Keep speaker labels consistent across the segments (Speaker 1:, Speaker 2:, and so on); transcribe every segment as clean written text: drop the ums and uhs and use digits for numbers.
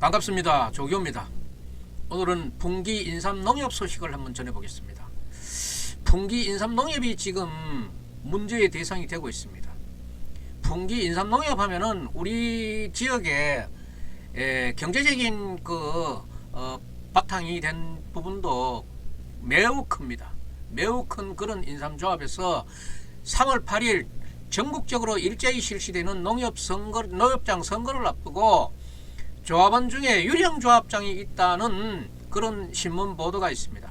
Speaker 1: 반갑습니다. 조교입니다. 오늘은 풍기 인삼 농협 소식을 한번 전해보겠습니다. 풍기 인삼 농협이 지금 문제의 대상이 되고 있습니다. 풍기 인삼 농협 하면은 우리 지역에 경제적인 바탕이 된 부분도 매우 큽니다. 매우 큰 그런 인삼조합에서 3월 8일 전국적으로 일제히 실시되는 농협장 선거를 앞두고 조합원 중에 유령조합장이 있다는 그런 신문 보도가 있습니다.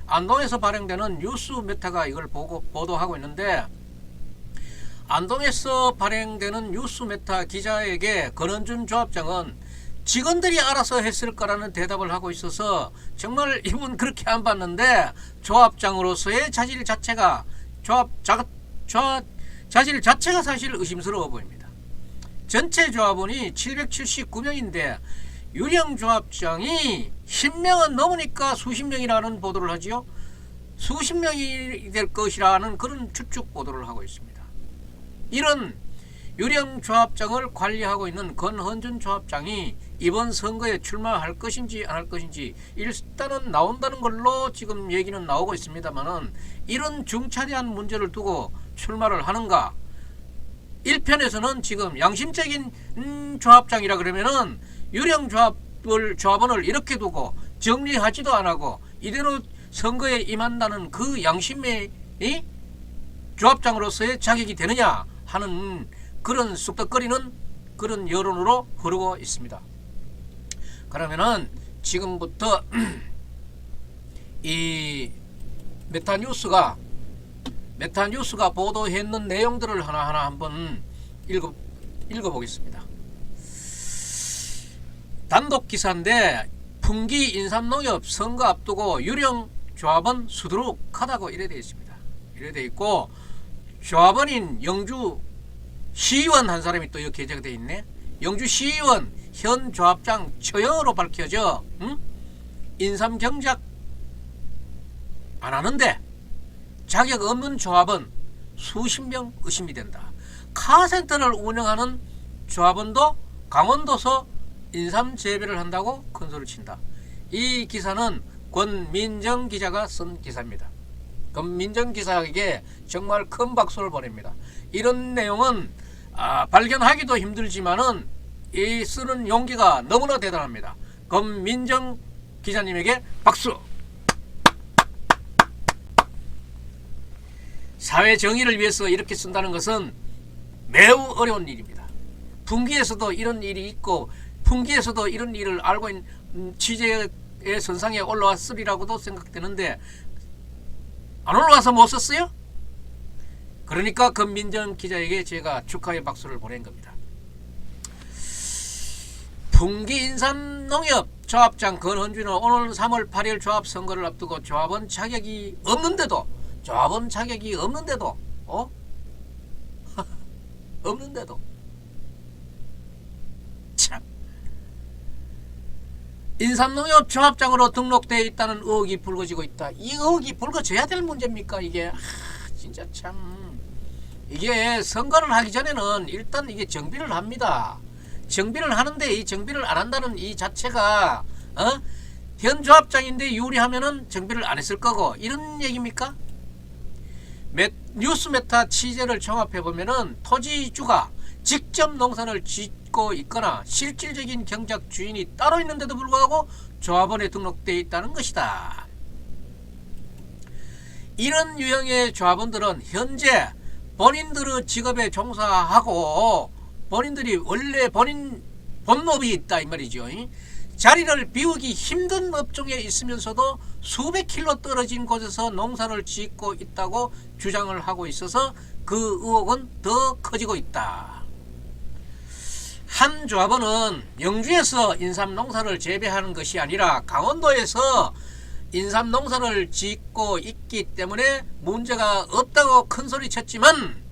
Speaker 1: 안동에서 발행되는 뉴스 메타가 이걸 보도하고 있는데, 안동에서 발행되는 뉴스 메타 기자에게 권은준 조합장은 직원들이 알아서 했을 거라는 대답을 하고 있어서 정말 이분 그렇게 안 봤는데 조합장으로서의 자질 자체가 자질 자체가 사실 의심스러워 보입니다. 전체 조합원이 779명인데 유령조합장이 10명은 넘으니까 수십 명이라는 보도를 하지요. 수십 명이 될 것이라는 그런 추측 보도를 하고 있습니다. 이런 유령조합장을 관리하고 있는 권헌준 조합장이 이번 선거에 출마할 것인지 안 할 것인지 일단은 나온다는 걸로 지금 얘기는 나오고 있습니다만은, 이런 중차대한 문제를 두고 출마를 하는가? 1편에서는 지금 양심적인 조합장이라 그러면은 조합원을 이렇게 두고 정리하지도 안 하고 이대로 선거에 임한다는 그 양심의 조합장으로서의 자격이 되느냐 하는 그런 쑥덕거리는 그런 여론으로 흐르고 있습니다. 그러면은 지금부터 이 메타뉴스가 보도했는 내용들을 하나하나 한번 읽어보겠습니다. 단독 기사인데, 풍기 인삼농협 선거 앞두고 유령 조합원 수두룩하다고 이래 되어 있습니다. 이래 되어 있고, 조합원인 영주 시의원 한 사람이 또 이렇게 게재가 되어 있네. 영주 시의원 현 조합장 처형으로 밝혀져 인삼 경작 안 하는데 자격 없는 조합원 수십 명 의심이 된다. 카센터를 운영하는 조합원도 강원도서 인삼 재배를 한다고 큰소리를 친다. 이 기사는 권민정 기자가 쓴 기사입니다. 권민정 기자에게 정말 큰 박수를 보냅니다. 이런 내용은 발견하기도 힘들지만은 이 쓰는 용기가 너무나 대단합니다. 권민정 기자님에게 박수! 사회 정의를 위해서 이렇게 쓴다는 것은 매우 어려운 일입니다. 풍기에서도 이런 일이 있고, 풍기에서도 이런 일을 알고 있는 취재의 선상에 올라왔으리라고도 생각되는데 안 올라와서 못 썼어요? 그러니까 권민정 기자에게 제가 축하의 박수를 보낸 겁니다. 풍기 인삼 농협 조합장 권헌준은 오늘 3월 8일 조합 선거를 앞두고 조합원 자격이 없는데도 없는데도 참, 인삼농협 조합장으로 등록되어 있다는 의혹이 불거지고 있다. 이 의혹이 불거져야 될 문제입니까 이게? 진짜 참, 이게 선거를 하기 전에는 일단 이게 정비를 합니다. 정비를 하는데 이 정비를 안 한다는 이 자체가 현 조합장인데 유리하면은 정비를 안 했을 거고, 이런 얘기입니까? 뉴스 메타 취재를 종합해 보면은 토지주가 직접 농사를 짓고 있거나 실질적인 경작 주인이 따로 있는데도 불구하고 조합원에 등록되어 있다는 것이다. 이런 유형의 조합원들은 현재 본인들의 직업에 종사하고 본인들이 원래 본업이 있다 이 말이죠. 자리를 비우기 힘든 업종에 있으면서도 수백 킬로 떨어진 곳에서 농사를 짓고 있다고 주장을 하고 있어서 그 의혹은 더 커지고 있다. 한 조합원은 영주에서 인삼 농사를 재배하는 것이 아니라 강원도에서 인삼 농사를 짓고 있기 때문에 문제가 없다고 큰소리 쳤지만,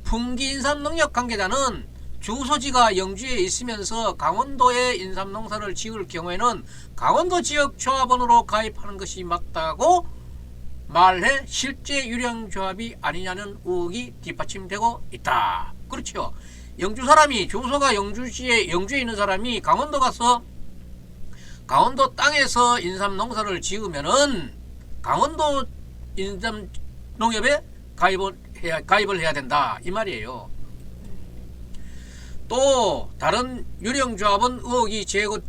Speaker 1: 풍기 인삼 농협 관계자는 주소지가 영주에 있으면서 강원도에 인삼 농사를 지을 경우에는 강원도 지역 조합원으로 가입하는 것이 맞다고 말해 실제 유령조합이 아니냐는 의혹이 뒷받침되고 있다. 그렇죠. 영주 사람이, 주소가 영주에 있는 사람이 강원도 가서 강원도 땅에서 인삼 농사를 지으면은 강원도 인삼 농협에 가입을 해야 된다 이 말이에요. 또 다른 유령조합원 의혹이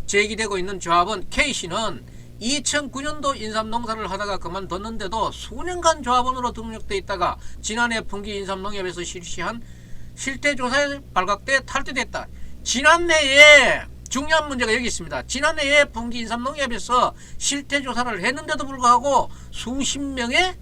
Speaker 1: 제기되고 있는 조합원 K씨는 2009년도 인삼 농사를 하다가 그만뒀는데도 수년간 조합원으로 등록돼 있다가 지난해 풍기 인삼농협에서 실시한 실태조사에 발각돼 탈퇴됐다. 지난해에 중요한 문제가 여기 있습니다. 지난해에 풍기 인삼농협에서 실태조사를 했는데도 불구하고 수십 명의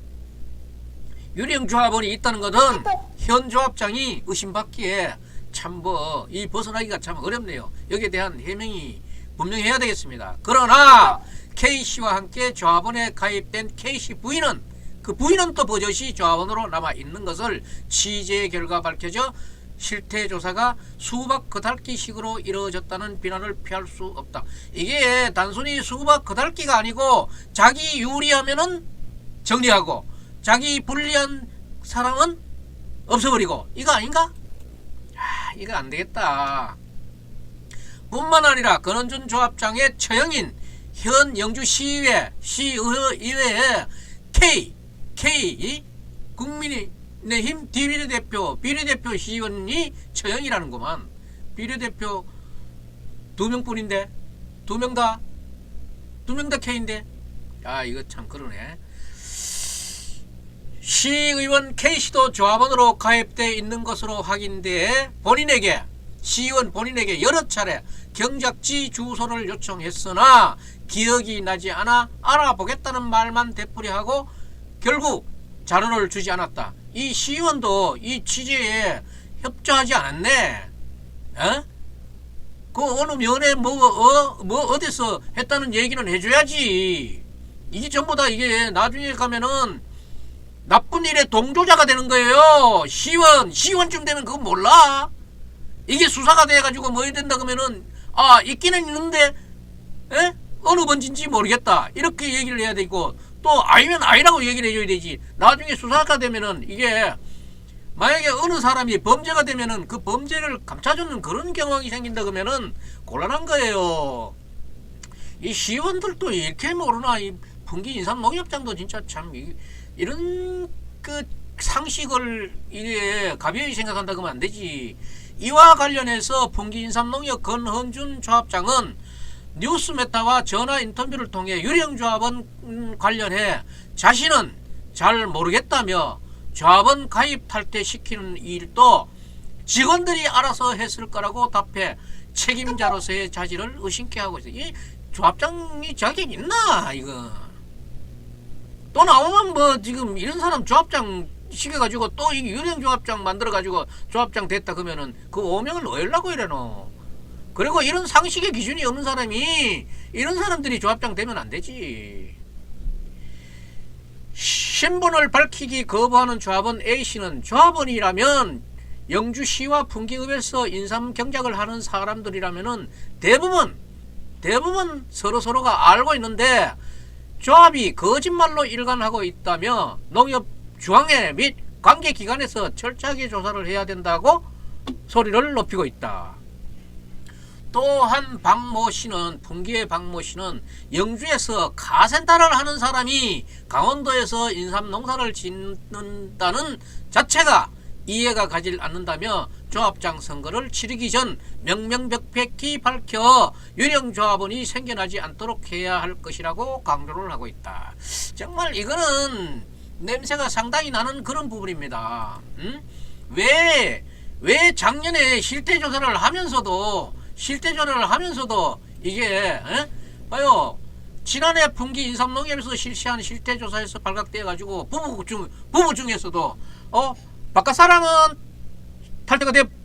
Speaker 1: 유령조합원이 있다는 것은 현 조합장이 의심받기에 참 이 벗어나기가 참 어렵네요. 여기에 대한 해명이 분명히 해야 되겠습니다. 그러나 K씨와 함께 조합원에 가입된 K씨 부인은 그 부인은 또 버젓이 조합원으로 남아 있는 것을 취재 결과 밝혀져 실태조사가 수박 거달기식으로 이루어졌다는 비난을 피할 수 없다. 이게 단순히 수박 거달기가 아니고 자기 유리하면은 정리하고 자기 불리한 사람은 없애버리고 이거 아닌가? 이거 안되겠다. 뿐만 아니라 권은준 조합장의 처형인 현 영주시의회 시의회의 K 국민의힘 비례대표 시의원이 처형이라는구만. 비례대표 2명뿐인데 2명 다 K인데 이거 참 그러네. 시의원 K씨도 조합원으로 가입되어 있는 것으로 확인돼 시의원 본인에게 여러 차례 경작지 주소를 요청했으나 기억이 나지 않아 알아보겠다는 말만 되풀이하고 결국 자료를 주지 않았다. 이 시의원도 이 취재에 협조하지 않았네. 그 어느 면에 어디서 했다는 얘기는 해줘야지. 이게 전부 다 이게 나중에 가면은 나쁜 일의 동조자가 되는 거예요. 시의원쯤 되면 그거 몰라? 이게 수사가 돼가지고 뭐 해야 된다 그러면은 있기는 있는데 어느 번진지 모르겠다 이렇게 얘기를 해야 되고 또 아니면 아니라고 얘기를 해줘야 되지. 나중에 수사가 되면은 이게 만약에 어느 사람이 범죄가 되면은 그 범죄를 감춰주는 그런 경황이 생긴다 그러면은 곤란한 거예요. 이 시의원들도 이렇게 모르나? 이 풍기 인삼 농협장도 진짜 참 이런 그 상식을 이래 가벼이 생각한다 그러면 안 되지. 이와 관련해서 풍기 인삼농협 권헌준 조합장은 뉴스메타와 전화 인터뷰를 통해 유령조합원 관련해 자신은 잘 모르겠다며 조합원 가입 탈퇴시키는 일도 직원들이 알아서 했을 거라고 답해 책임자로서의 자질을 의심케 하고 있어요. 이 조합장이 자격 있나 이거? 또 나오면 뭐 지금 이런 사람 조합장 시켜가지고 또 이 유령조합장 만들어가지고 조합장 됐다 그러면은 그 오명을 어쩌려고 이래노. 그리고 이런 상식의 기준이 없는 사람이 이런 사람들이 조합장 되면 안 되지. 신분을 밝히기 거부하는 조합원 A씨는 조합원이라면 영주시와 풍기읍에서 인삼 경작을 하는 사람들이라면은 대부분 서로가 알고 있는데 조합이 거짓말로 일관하고 있다며 농협 중앙회 및 관계기관에서 철저하게 조사를 해야 된다고 소리를 높이고 있다. 또한 풍기의 박모씨는 영주에서 카센터를 하는 사람이 강원도에서 인삼 농사를 짓는다는 자체가 이해가 가지 않는다며 조합장 선거를 치르기 전 명명백백히 밝혀 유령조합원이 생겨나지 않도록 해야 할 것이라고 강조를 하고 있다. 정말 이거는 냄새가 상당히 나는 그런 부분입니다. 왜 작년에 실태조사를 하면서도 이게 봐요. 지난해 풍기 인삼농협에서 실시한 실태조사에서 발각되어 가지고 부부 중에서도 바깥 사람은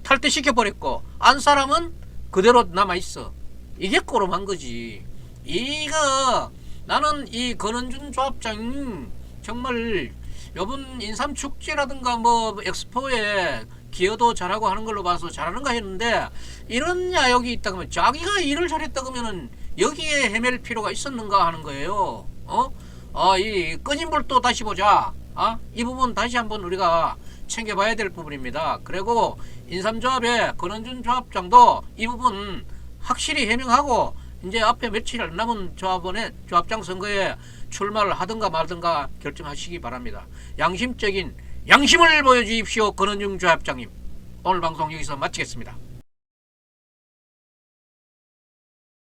Speaker 1: 탈퇴시켜 버렸고 안 사람은 그대로 남아 있어. 이게 꼬름한 거지. 이거 나는 이 권은준 조합장 정말 요번 인삼 축제라든가 뭐 엑스포에 기여도 잘하고 하는 걸로 봐서 잘하는가 했는데 이런 야욕이 있다 그러면 자기가 일을 잘했다 그러면은 여기에 헤맬 필요가 있었는가 하는 거예요. 이 꺼진 불 또 다시 보자. 이 부분 다시 한번 우리가 챙겨봐야 될 부분입니다. 그리고 인삼조합의 권은준 조합장도 이 부분 확실히 해명하고 이제 앞에 며칠 안 남은 조합원의 조합장 선거에 출마를 하든가 말든가 결정하시기 바랍니다. 양심적인 양심을 보여주십시오. 권은중 조합장님. 오늘 방송 여기서 마치겠습니다.